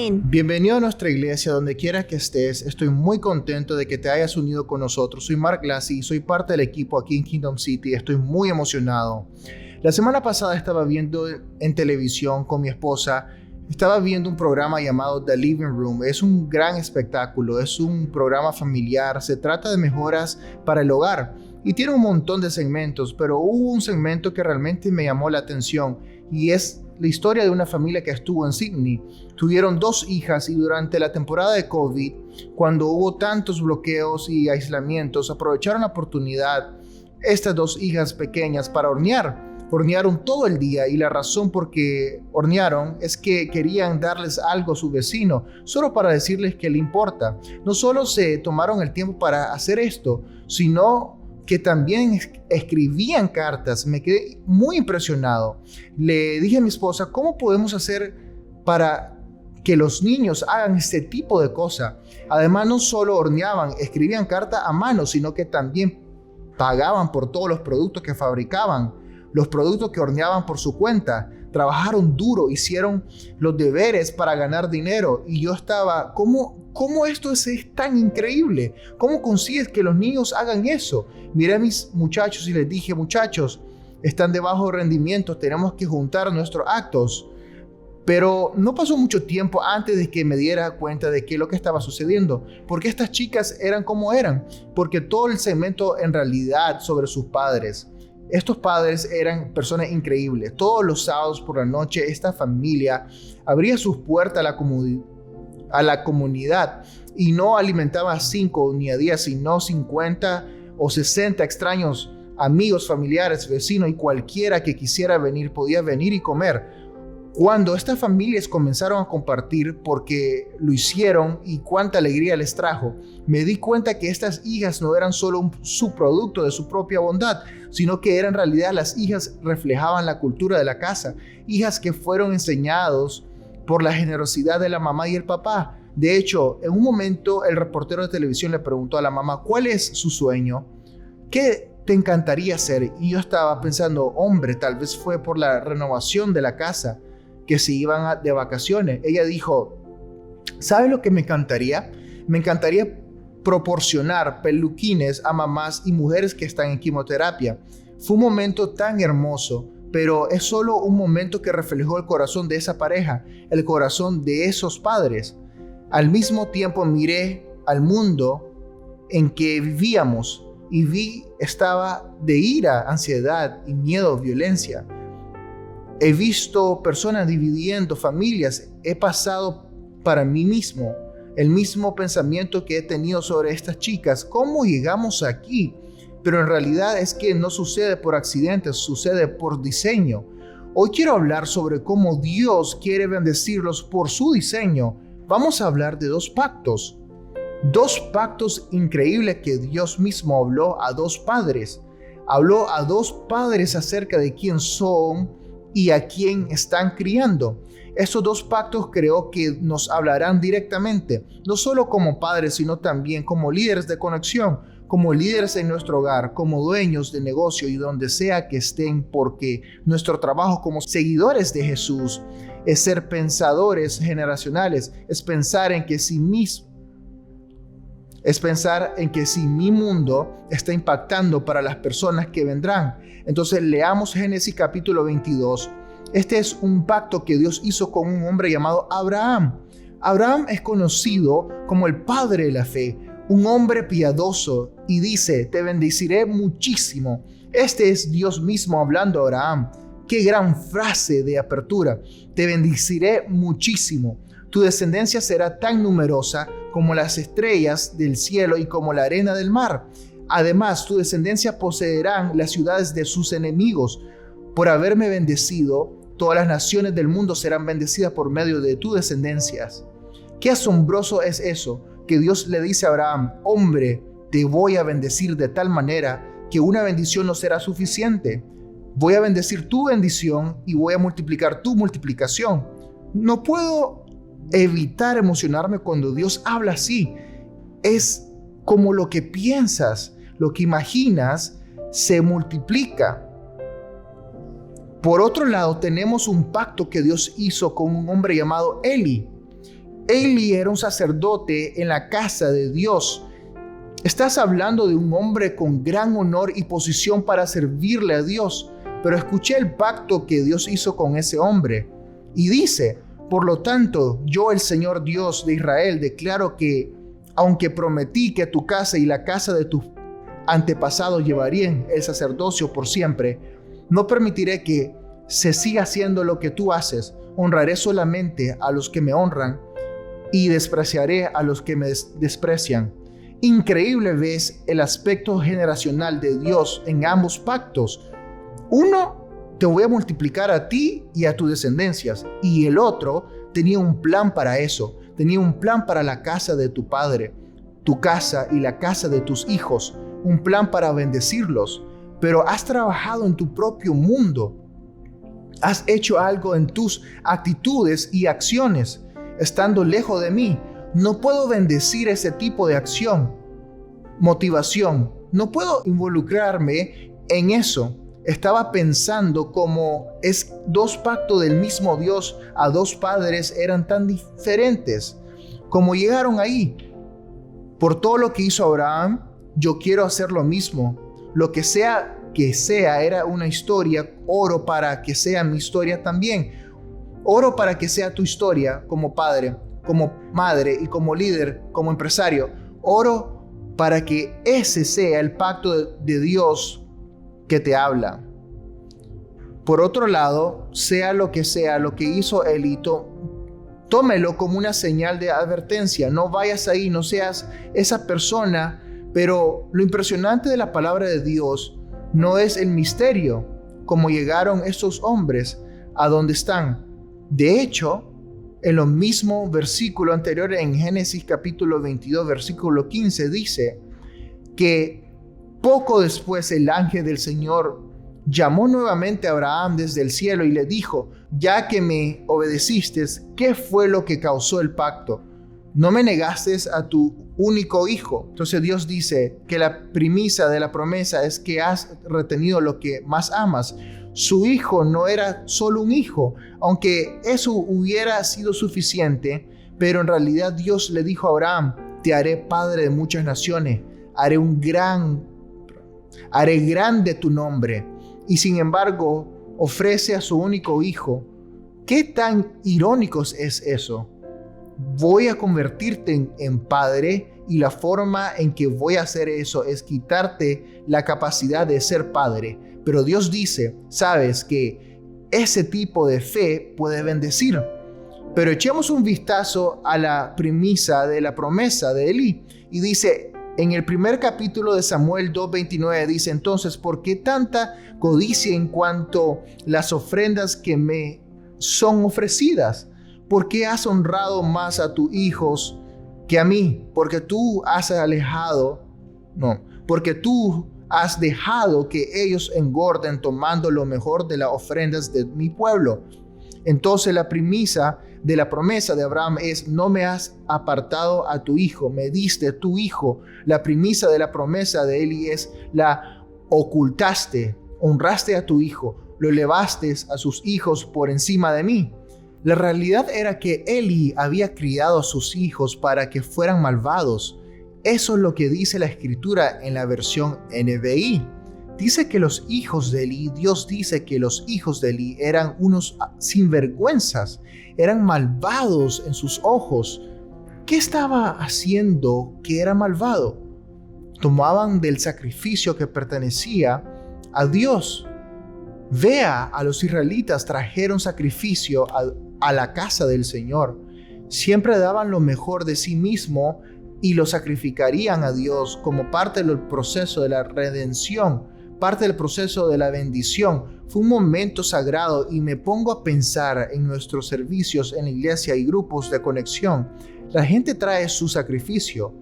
Bienvenido a nuestra iglesia, donde quiera que estés. Estoy muy contento de que te hayas unido con nosotros. Soy Mark Lassie y soy parte del equipo aquí en Kingdom City. Estoy muy emocionado. La semana pasada estaba viendo en televisión con mi esposa. Estaba viendo un programa llamado The Living Room. Es un gran espectáculo, es un programa familiar. Se trata de mejoras para el hogar y tiene un montón de segmentos, pero hubo un segmento que realmente me llamó la atención y es la historia de una familia que estuvo en Sydney. Tuvieron 2 hijas y durante la temporada de COVID, cuando hubo tantos bloqueos y aislamientos, aprovecharon la oportunidad estas 2 hijas pequeñas para hornear. Hornearon todo el día y la razón por qué hornearon es que querían darles algo a su vecino, solo para decirles que le importa. No solo se tomaron el tiempo para hacer esto, sino que también escribían cartas. Me quedé muy impresionado. Le dije a mi esposa, ¿cómo podemos hacer para que los niños hagan este tipo de cosas? Además, no solo horneaban, escribían cartas a mano, sino que también pagaban por todos los productos que fabricaban, los productos que horneaban por su cuenta. Trabajaron duro, hicieron los deberes para ganar dinero. Y yo estaba, ¿cómo esto es tan increíble? ¿Cómo consigues que los niños hagan eso? Miré a mis muchachos y les dije, muchachos, están de bajo rendimiento, tenemos que juntar nuestros actos. Pero no pasó mucho tiempo antes de que me diera cuenta de qué es lo que estaba sucediendo. Porque estas chicas eran como eran. Porque todo el segmento en realidad sobre sus padres. Estos padres eran personas increíbles. Todos los sábados por la noche, esta familia abría sus puertas a la comunidad y no alimentaba a 5 ni a 10, sino 50 o 60 extraños, amigos, familiares, vecinos y cualquiera que quisiera venir podía venir y comer. Cuando estas familias comenzaron a compartir porque lo hicieron y cuánta alegría les trajo, me di cuenta que estas hijas no eran solo un subproducto de su propia bondad, sino que en realidad las hijas reflejaban la cultura de la casa, hijas que fueron enseñados por la generosidad de la mamá y el papá. De hecho, en un momento el reportero de televisión le preguntó a la mamá, ¿cuál es su sueño? ¿Qué te encantaría hacer? Y yo estaba pensando, hombre, tal vez fue por la renovación de la casa, que se iban de vacaciones. Ella dijo, ¿sabes lo que me encantaría? Me encantaría proporcionar peluquines a mamás y mujeres que están en quimioterapia. Fue un momento tan hermoso, pero es solo un momento que reflejó el corazón de esa pareja, el corazón de esos padres. Al mismo tiempo miré al mundo en que vivíamos y estaba de ira, ansiedad y miedo, violencia. He visto personas dividiendo familias. He pasado para mí mismo el mismo pensamiento que he tenido sobre estas chicas. ¿Cómo llegamos aquí? Pero en realidad es que no sucede por accidentes, sucede por diseño. Hoy quiero hablar sobre cómo Dios quiere bendecirlos por su diseño. Vamos a hablar de 2 pactos. 2 pactos increíbles que Dios mismo habló a 2 padres. Habló a 2 padres acerca de quién son y a quién están criando. Estos 2 pactos creo que nos hablarán directamente, no solo como padres, sino también como líderes de conexión, como líderes en nuestro hogar, como dueños de negocio y donde sea que estén, porque nuestro trabajo como seguidores de Jesús es ser pensadores generacionales, es pensar en que si mi mundo está impactando para las personas que vendrán. Entonces leamos Génesis capítulo 22. Este es un pacto que Dios hizo con un hombre llamado Abraham. Abraham es conocido como el padre de la fe, un hombre piadoso, y dice, te bendeciré muchísimo. Este es Dios mismo hablando a Abraham. Qué gran frase de apertura. Te bendeciré muchísimo. Tu descendencia será tan numerosa como las estrellas del cielo y como la arena del mar. Además, tu descendencia poseerán las ciudades de sus enemigos. Por haberme bendecido, todas las naciones del mundo serán bendecidas por medio de tus descendencias. Qué asombroso es eso, que Dios le dice a Abraham, hombre, te voy a bendecir de tal manera que una bendición no será suficiente. Voy a bendecir tu bendición y voy a multiplicar tu multiplicación. No puedo evitar emocionarme cuando Dios habla así. Es como lo que piensas, lo que imaginas, se multiplica. Por otro lado, tenemos un pacto que Dios hizo con un hombre llamado Eli. Eli era un sacerdote en la casa de Dios. Estás hablando de un hombre con gran honor y posición para servirle a Dios. Pero escuché el pacto que Dios hizo con ese hombre. Y dice, por lo tanto, yo, el Señor Dios de Israel, declaro que, aunque prometí que tu casa y la casa de tus antepasados llevarían el sacerdocio por siempre, no permitiré que se siga haciendo lo que tú haces. Honraré solamente a los que me honran y despreciaré a los que me desprecian. Increíble ves el aspecto generacional de Dios en ambos pactos. Uno, te voy a multiplicar a ti y a tus descendencias. Y el otro tenía un plan para eso. Tenía un plan para la casa de tu padre, tu casa y la casa de tus hijos. Un plan para bendecirlos. Pero has trabajado en tu propio mundo. Has hecho algo en tus actitudes y acciones. Estando lejos de mí, no puedo bendecir ese tipo de acción, motivación. No puedo involucrarme en eso. Estaba pensando como es dos pactos del mismo Dios a dos padres eran tan diferentes. Como llegaron ahí, por todo lo que hizo Abraham, yo quiero hacer lo mismo. Lo que sea era una historia. Oro para que sea mi historia también. Oro para que sea tu historia como padre, como madre y como líder, como empresario. Oro para que ese sea el pacto de Dios que te habla. Por otro lado, sea lo que hizo Elito, tómelo como una señal de advertencia. No vayas ahí, no seas esa persona. Pero lo impresionante de la palabra de Dios no es el misterio, como llegaron estos hombres a donde están. De hecho, en lo mismo versículo anterior, en Génesis capítulo 22, versículo 15, dice que poco después el ángel del Señor llamó nuevamente a Abraham desde el cielo y le dijo, ya que me obedeciste, ¿qué fue lo que causó el pacto? No me negaste a tu único hijo. Entonces Dios dice que la premisa de la promesa es que has retenido lo que más amas. Su hijo no era solo un hijo, aunque eso hubiera sido suficiente, pero en realidad Dios le dijo a Abraham, te haré padre de muchas naciones, haré grande tu nombre. Y sin embargo, ofrece a su único hijo. ¿Qué tan irónico es eso? Voy a convertirte en padre y la forma en que voy a hacer eso es quitarte la capacidad de ser padre. Pero Dios dice, sabes que ese tipo de fe puede bendecir. Pero echemos un vistazo a la premisa de la promesa de Elí. Y dice, en el primer capítulo de Samuel 2:29, dice, entonces, ¿por qué tanta codicia en cuanto las ofrendas que me son ofrecidas? ¿Por qué has honrado más a tus hijos que a mí? Porque tú has dejado que ellos engorden tomando lo mejor de las ofrendas de mi pueblo. Entonces la premisa de la promesa de Abraham es, no me has apartado a tu hijo, me diste tu hijo. La premisa de la promesa de Eli es, la ocultaste, honraste a tu hijo, lo elevaste a sus hijos por encima de mí. La realidad era que Eli había criado a sus hijos para que fueran malvados. Eso es lo que dice la escritura en la versión NBI. Dice que los hijos de Eli, Dios dice que los hijos de Eli eran unos sinvergüenzas, eran malvados en sus ojos. ¿Qué estaba haciendo que era malvado? Tomaban del sacrificio que pertenecía a Dios. Vea, a los israelitas trajeron sacrificio a la casa del Señor. Siempre daban lo mejor de sí mismo y lo sacrificarían a Dios como parte del proceso de la redención, parte del proceso de la bendición. Fue un momento sagrado y me pongo a pensar en nuestros servicios en la iglesia y grupos de conexión. La gente trae su sacrificio.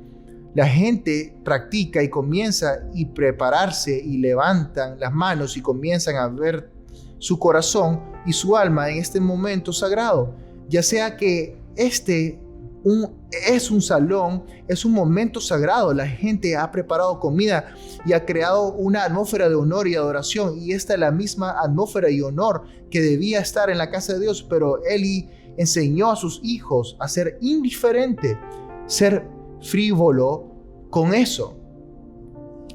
La gente practica y comienza y prepararse y levantan las manos y comienzan a ver su corazón y su alma en este momento sagrado. Ya sea que es un salón, es un momento sagrado. La gente ha preparado comida y ha creado una atmósfera de honor y adoración. Y esta es la misma atmósfera y honor que debía estar en la casa de Dios. Pero Eli enseñó a sus hijos a ser indiferente, ser frívolo con eso.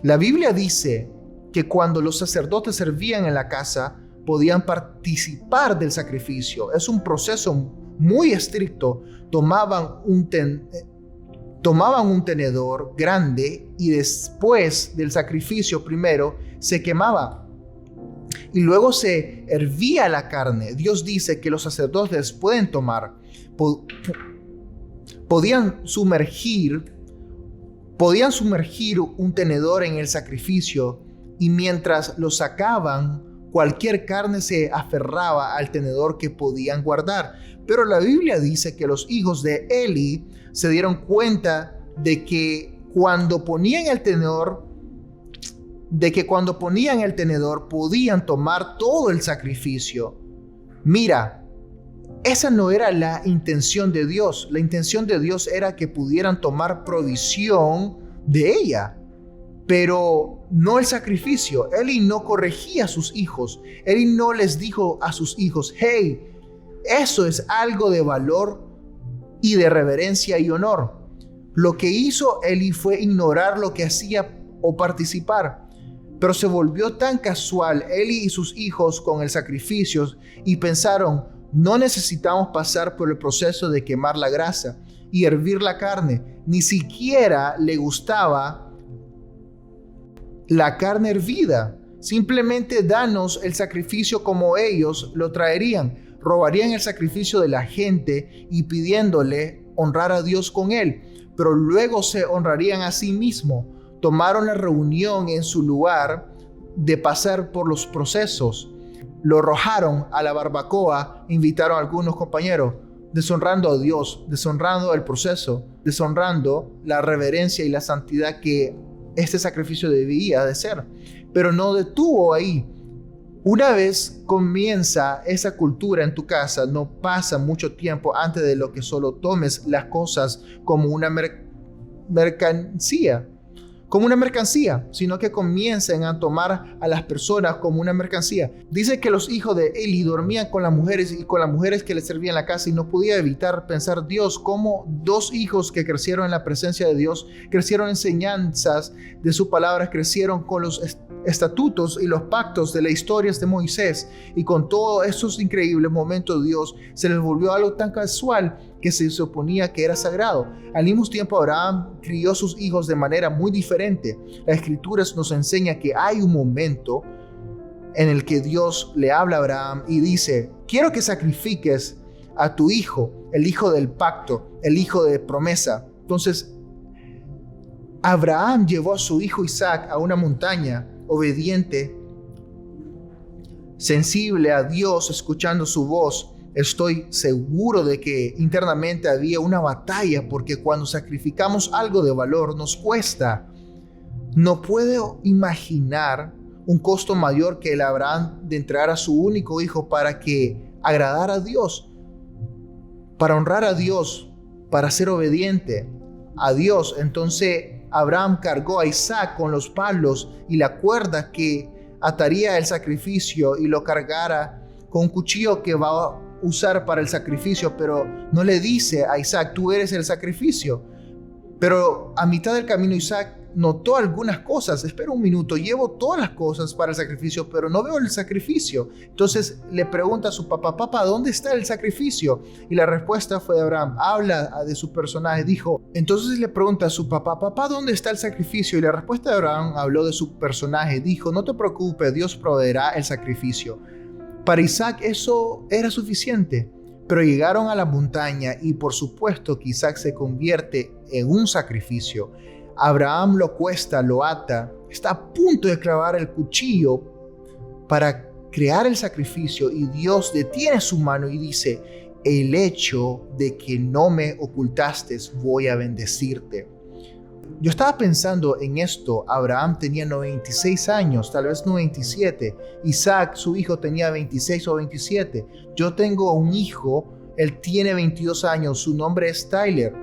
La Biblia dice que cuando los sacerdotes servían en la casa, podían participar del sacrificio. Es un proceso muy estricto. Tomaban un tenedor grande y después del sacrificio primero se quemaba y luego se hervía la carne. Dios dice que los sacerdotes pueden tomar, podían sumergir un tenedor en el sacrificio, y mientras lo sacaban, cualquier carne se aferraba al tenedor que podían guardar. Pero la Biblia dice que los hijos de Eli se dieron cuenta de que cuando ponían el tenedor, podían tomar todo el sacrificio. Mira, esa no era la intención de Dios. La intención de Dios era que pudieran tomar provisión de ella, pero no el sacrificio. Eli no corregía a sus hijos. Eli no les dijo a sus hijos: hey, eso es algo de valor y de reverencia y honor. Lo que hizo Eli fue ignorar lo que hacía o participar. Pero se volvió tan casual Eli y sus hijos con el sacrificio y pensaron: no necesitamos pasar por el proceso de quemar la grasa y hervir la carne. Ni siquiera le gustaba la carne hervida. Simplemente danos el sacrificio como ellos lo traerían. Robarían el sacrificio de la gente y pidiéndole honrar a Dios con él, pero luego se honrarían a sí mismos. Tomaron la reunión en su lugar de pasar por los procesos. Lo arrojaron a la barbacoa, invitaron a algunos compañeros, deshonrando a Dios, deshonrando el proceso, deshonrando la reverencia y la santidad que este sacrificio debía de ser. Pero no detuvo ahí. Una vez comienza esa cultura en tu casa, no pasa mucho tiempo antes de lo que solo tomes las cosas como una mercancía, sino que comiencen a tomar a las personas como una mercancía. Dice que los hijos de Eli dormían con las mujeres y con las mujeres que les servían en la casa, y no podía evitar pensar: Dios, cómo dos hijos que crecieron en la presencia de Dios, crecieron enseñanzas de su palabra, crecieron con los estatutos y los pactos de las historias de Moisés, y con todos esos increíbles momentos Dios se les volvió algo tan casual que se suponía que era sagrado. Al mismo tiempo, Abraham crió a sus hijos de manera muy diferente. Las Escrituras nos enseña que hay un momento en el que Dios le habla a Abraham y dice: quiero que sacrifiques a tu hijo, el hijo del pacto, el hijo de promesa. Entonces, Abraham llevó a su hijo Isaac a una montaña, obediente, sensible a Dios, escuchando su voz. Estoy seguro de que internamente había una batalla, porque cuando sacrificamos algo de valor nos cuesta. No puedo imaginar un costo mayor que el Abraham de entregar a su único hijo para que agradara a Dios, para honrar a Dios, para ser obediente a Dios. Entonces Abraham cargó a Isaac con los palos y la cuerda que ataría el sacrificio, y lo cargara con un cuchillo que va a usar para el sacrificio, pero no le dice a Isaac: tú eres el sacrificio. Pero a mitad del camino Isaac notó algunas cosas. Espera un minuto, llevo todas las cosas para el sacrificio, pero no veo el sacrificio. Entonces le pregunta a su papá: papá, ¿dónde está el sacrificio? Y la respuesta fue de Abraham. Habla de su personaje, dijo. Entonces le pregunta a su papá: papá, ¿dónde está el sacrificio? Y la respuesta de Abraham habló de su personaje, dijo: no te preocupes, Dios proveerá el sacrificio. Para Isaac eso era suficiente, pero llegaron a la montaña y por supuesto que Isaac se convierte en un sacrificio. Abraham lo cuesta, lo ata, está a punto de clavar el cuchillo para crear el sacrificio, y Dios detiene su mano y dice: el hecho de que no me ocultaste, voy a bendecirte. Yo estaba pensando en esto. Abraham tenía 96 años, tal vez 97. Isaac, su hijo, tenía 26 o 27. Yo tengo un hijo, él tiene 22 años, su nombre es Tyler.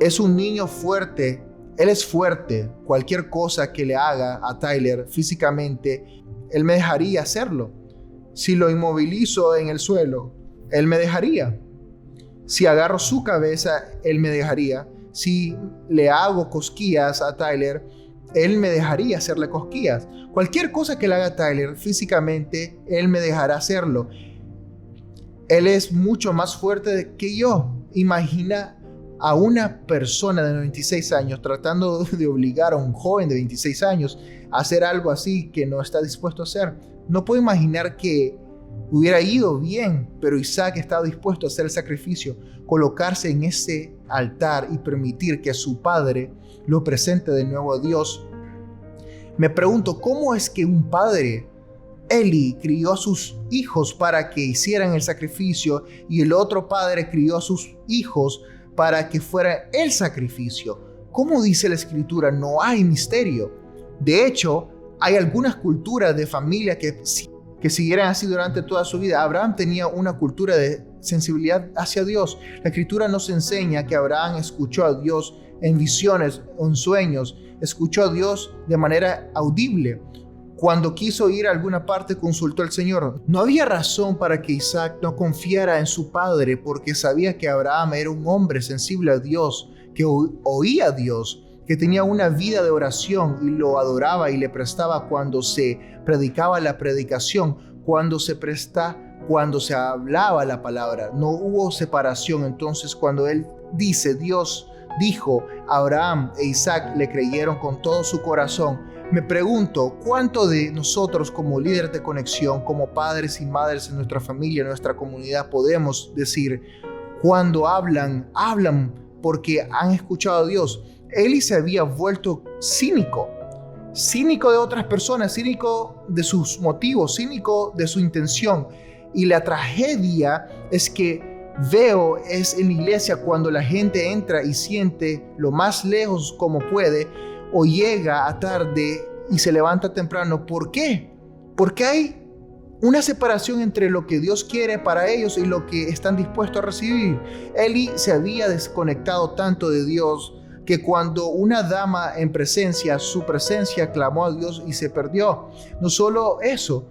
Es un niño fuerte, él es fuerte. Cualquier cosa que le haga a Tyler físicamente, él me dejaría hacerlo. Si lo inmovilizo en el suelo, él me dejaría. Si agarro su cabeza, él me dejaría. Si le hago cosquillas a Tyler, él me dejaría hacerle cosquillas. Cualquier cosa que le haga a Tyler físicamente, él me dejará hacerlo. Él es mucho más fuerte que yo. Imagina a una persona de 96 años tratando de obligar a un joven de 26 años a hacer algo así que no está dispuesto a hacer. No puedo imaginar que hubiera ido bien, pero Isaac estaba dispuesto a hacer el sacrificio, colocarse en ese altar y permitir que su padre lo presente de nuevo a Dios. Me pregunto, ¿cómo es que un padre, Eli, crió a sus hijos para que hicieran el sacrificio y el otro padre crió a sus hijos para que fuera el sacrificio? Como dice la Escritura, no hay misterio. De hecho, hay algunas culturas de familia que siguieran así durante toda su vida. Abraham tenía una cultura de sensibilidad hacia Dios. La Escritura nos enseña que Abraham escuchó a Dios en visiones, en sueños, escuchó a Dios de manera audible. Cuando quiso ir a alguna parte, consultó al Señor. No había razón para que Isaac no confiara en su padre, porque sabía que Abraham era un hombre sensible a Dios, que oía a Dios, que tenía una vida de oración y lo adoraba y le prestaba cuando se predicaba la predicación, cuando se hablaba la palabra. No hubo separación. Entonces, cuando él dice, Dios dijo, Abraham e Isaac le creyeron con todo su corazón. Me pregunto, ¿cuánto de nosotros como líderes de conexión, como padres y madres en nuestra familia, en nuestra comunidad, podemos decir, cuando hablan porque han escuchado a Dios? Eli se había vuelto cínico de otras personas, cínico de sus motivos, cínico de su intención. Y la tragedia es que veo en la iglesia cuando la gente entra y siente lo más lejos como puede, o llega a tarde y se levanta temprano. ¿Por qué? Porque hay una separación entre lo que Dios quiere para ellos y lo que están dispuestos a recibir. Eli se había desconectado tanto de Dios que cuando una dama en presencia, su presencia clamó a Dios y se perdió. No solo eso,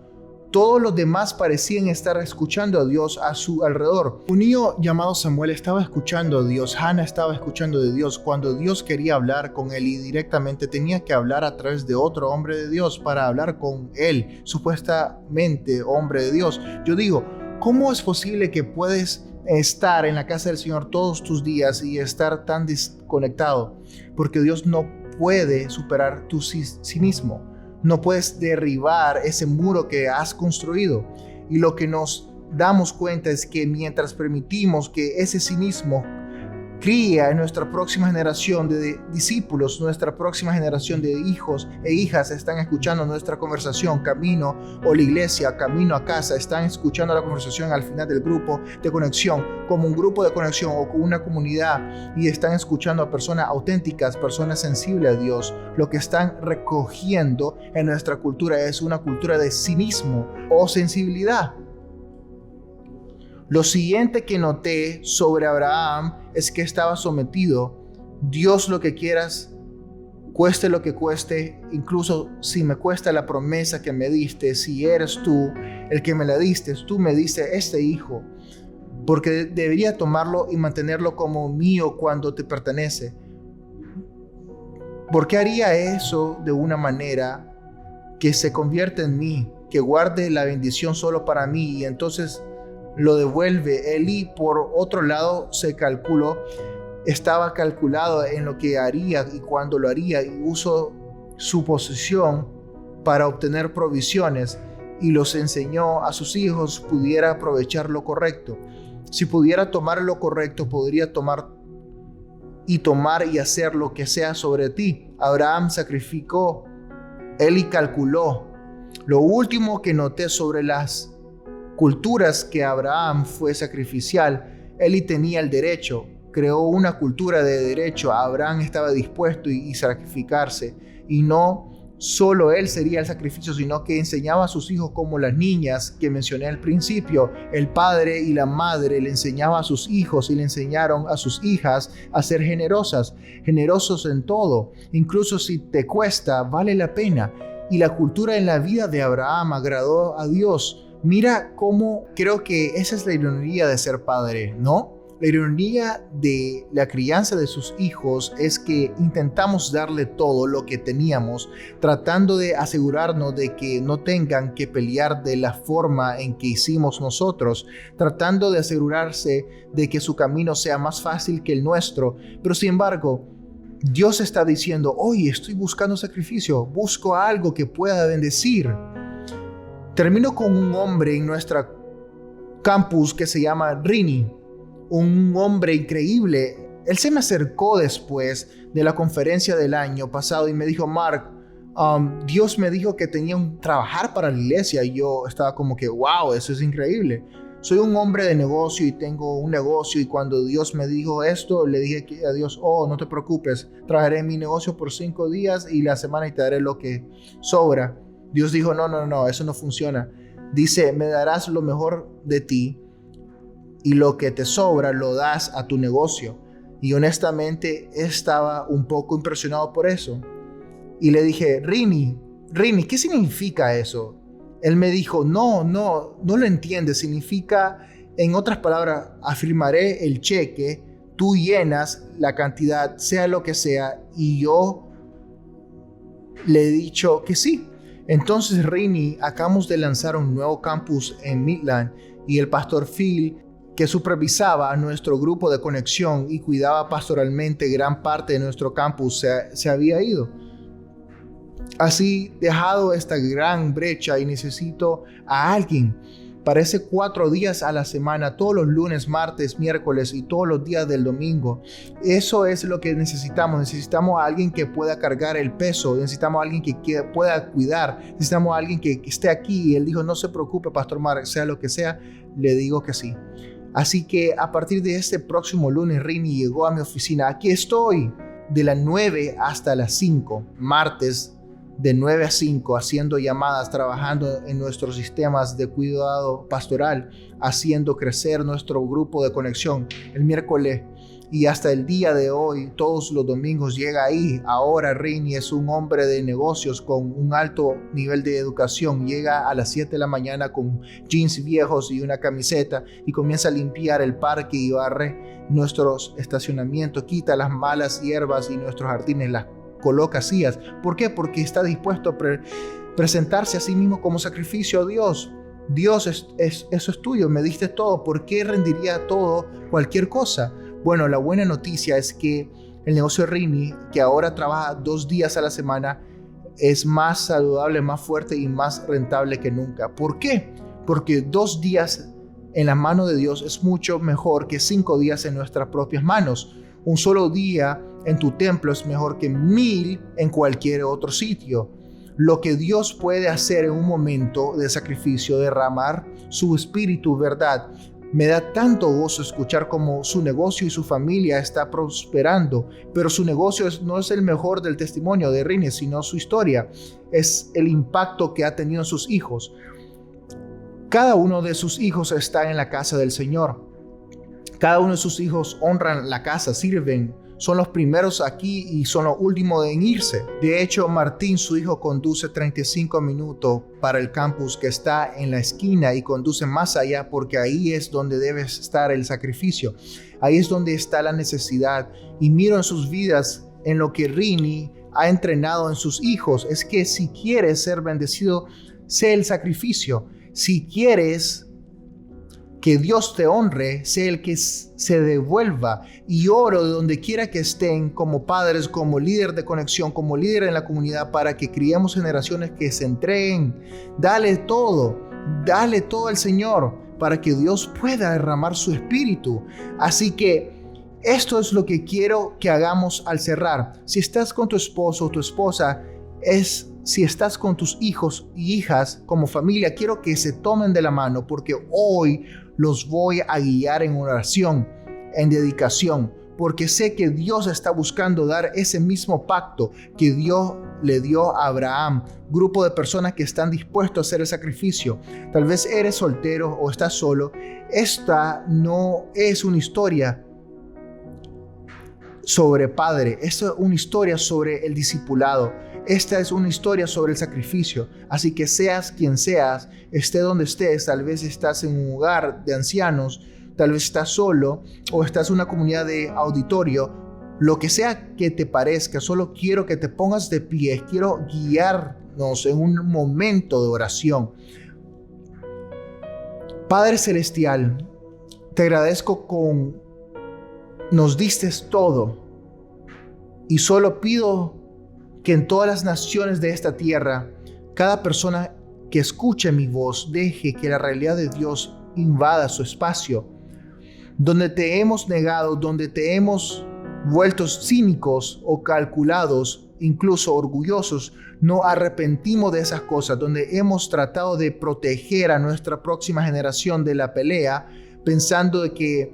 todos los demás parecían estar escuchando a Dios a su alrededor. Un niño llamado Samuel estaba escuchando a Dios. Hannah estaba escuchando de Dios. Cuando Dios quería hablar con él y directamente tenía que hablar a través de otro hombre de Dios para hablar con él, supuestamente hombre de Dios. Yo digo, ¿cómo es posible que puedes estar en la casa del Señor todos tus días y estar tan desconectado? Porque Dios no puede superar tu cinismo. No puedes derribar ese muro que has construido. Y lo que nos damos cuenta es que mientras permitimos que ese cinismo cría en nuestra próxima generación de discípulos, nuestra próxima generación de hijos e hijas están escuchando nuestra conversación camino o la iglesia, camino a casa, están escuchando la conversación al final del grupo de conexión, como un grupo de conexión o como una comunidad, y están escuchando a personas auténticas, personas sensibles a Dios. Lo que están recogiendo en nuestra cultura es una cultura de cinismo o sensibilidad. Lo siguiente que noté sobre Abraham es que estaba sometido. Dios, lo que quieras, cueste lo que cueste, incluso si me cuesta la promesa que me diste, si eres tú el que me la diste, tú me diste este hijo, porque debería tomarlo y mantenerlo como mío cuando te pertenece. ¿Por qué haría eso de una manera que se convierta en mí, que guarde la bendición solo para mí y entonces lo devuelve? Eli, por otro lado, estaba calculado en lo que haría y cuándo lo haría, y usó su posición para obtener provisiones y los enseñó a sus hijos pudiera aprovechar lo correcto. Si pudiera tomar lo correcto, podría tomar y hacer lo que sea sobre ti. Abraham sacrificó, Eli calculó. Lo último que noté sobre las culturas que Abraham fue sacrificial, Eli tenía el derecho, creó una cultura de derecho. Abraham estaba dispuesto a sacrificarse, y no solo él sería el sacrificio, sino que enseñaba a sus hijos, como las niñas que mencioné al principio. El padre y la madre le enseñaban a sus hijos y le enseñaron a sus hijas a ser generosos en todo, incluso si te cuesta, vale la pena. Y la cultura en la vida de Abraham agradó a Dios. Mira cómo creo que esa es la ironía de ser padre, ¿no? La ironía de la crianza de sus hijos es que intentamos darle todo lo que teníamos, tratando de asegurarnos de que no tengan que pelear de la forma en que hicimos nosotros, tratando de asegurarse de que su camino sea más fácil que el nuestro. Pero sin embargo, Dios está diciendo, oye, estoy buscando sacrificio, busco algo que pueda bendecir. Termino con un hombre en nuestra campus que se llama Rini, un hombre increíble. Él se me acercó después de la conferencia del año pasado y me dijo, Mark, Dios me dijo que tenía un trabajar para la iglesia. Y yo estaba como que, wow, eso es increíble. Soy un hombre de negocio y tengo un negocio, y cuando Dios me dijo esto, le dije a Dios, oh, no te preocupes, trabajaré en mi negocio por 5 días y la semana y te daré lo que sobra. Dios dijo, no, eso no funciona. Dice, me darás lo mejor de ti y lo que te sobra lo das a tu negocio. Y honestamente estaba un poco impresionado por eso. Y le dije, Rini, ¿qué significa eso? Él me dijo, no lo entiendes. Significa, en otras palabras, afirmaré el cheque, tú llenas la cantidad, sea lo que sea, y yo le he dicho que sí. Entonces, Rini, acabamos de lanzar un nuevo campus en Midland, y el pastor Phil, que supervisaba nuestro grupo de conexión y cuidaba pastoralmente gran parte de nuestro campus, se había ido. Así dejado esta gran brecha y necesito a alguien para ese 4 días a la semana, todos los lunes, martes, miércoles y todos los días del domingo. Eso es lo que necesitamos. Necesitamos a alguien que pueda cargar el peso, necesitamos a alguien que pueda cuidar, necesitamos a alguien que esté aquí. Y él dijo, no se preocupe, Pastor Mark, sea lo que sea, le digo que sí. Así que a partir de este próximo lunes, Rini llegó a mi oficina. Aquí estoy de las 9 hasta las 5, martes de 9 a 5, haciendo llamadas, trabajando en nuestros sistemas de cuidado pastoral, haciendo crecer nuestro grupo de conexión. El miércoles y hasta el día de hoy, todos los domingos llega ahí. Ahora Rini es un hombre de negocios con un alto nivel de educación. Llega a las 7 de la mañana con jeans viejos y una camiseta y comienza a limpiar el parque y barre nuestros estacionamientos, quita las malas hierbas y nuestros jardines, las coloca sillas. ¿Por qué? Porque está dispuesto a presentarse a sí mismo como sacrificio a Dios. Dios, eso es tuyo, me diste todo. ¿Por qué rendiría todo, cualquier cosa? Bueno, la buena noticia es que el negocio de Rini, que ahora trabaja 2 días a la semana, es más saludable, más fuerte y más rentable que nunca. ¿Por qué? Porque 2 días en la mano de Dios es mucho mejor que 5 días en nuestras propias manos. Un solo día en tu templo es mejor que 1000 en cualquier otro sitio. Lo que Dios puede hacer en un momento de sacrificio, derramar su espíritu, verdad. Me da tanto gozo escuchar cómo su negocio y su familia está prosperando, pero su negocio no es el mejor del testimonio de Rini, sino su historia. Es el impacto que ha tenido en sus hijos. Cada uno de sus hijos está en la casa del Señor. Cada uno de sus hijos honran la casa, sirven, son los primeros aquí y son los últimos en irse. De hecho, Martín, su hijo, conduce 35 minutos para el campus que está en la esquina y conduce más allá porque ahí es donde debe estar el sacrificio. Ahí es donde está la necesidad. Y miro en sus vidas, en lo que Rini ha entrenado en sus hijos. Es que si quieres ser bendecido, sé el sacrificio. Si quieres que Dios te honre, sé el que se devuelva. Y oro de donde quiera que estén, como padres, como líder de conexión, como líder en la comunidad, para que criemos generaciones que se entreguen. Dale todo al Señor, para que Dios pueda derramar su espíritu. Así que esto es lo que quiero que hagamos al cerrar. Si estás con tu esposo o tu esposa, si estás con tus hijos y hijas como familia, quiero que se tomen de la mano, porque hoy los voy a guiar en oración, en dedicación, porque sé que Dios está buscando dar ese mismo pacto que Dios le dio a Abraham. Grupo de personas que están dispuestos a hacer el sacrificio. Tal vez eres soltero o estás solo. Esta no es una historia sobre padre, esta es una historia sobre el discipulado. Esta es una historia sobre el sacrificio. Así que seas quien seas, esté donde estés, tal vez estás en un hogar de ancianos, tal vez estás solo o estás en una comunidad de auditorio, lo que sea que te parezca, solo quiero que te pongas de pie, quiero guiarnos en un momento de oración. Padre Celestial, te agradezco nos diste todo y solo pido que en todas las naciones de esta tierra, cada persona que escuche mi voz deje que la realidad de Dios invada su espacio. Donde te hemos negado, donde te hemos vuelto cínicos o calculados, incluso orgullosos, no arrepentimos de esas cosas, donde hemos tratado de proteger a nuestra próxima generación de la pelea, pensando que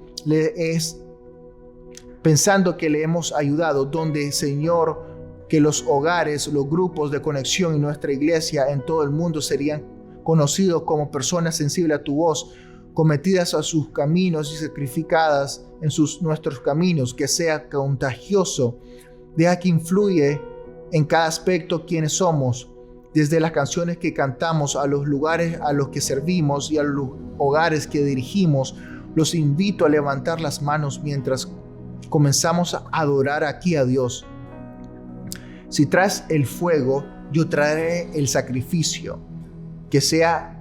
le hemos ayudado, donde, Señor, que los hogares, los grupos de conexión y nuestra iglesia en todo el mundo serían conocidos como personas sensibles a tu voz, cometidas a sus caminos y sacrificadas en nuestros caminos, que sea contagioso. Deja que influye en cada aspecto quienes somos, desde las canciones que cantamos, a los lugares a los que servimos y a los hogares que dirigimos. Los invito a levantar las manos mientras comenzamos a adorar aquí a Dios. Si traes el fuego, yo traeré el sacrificio. Que sea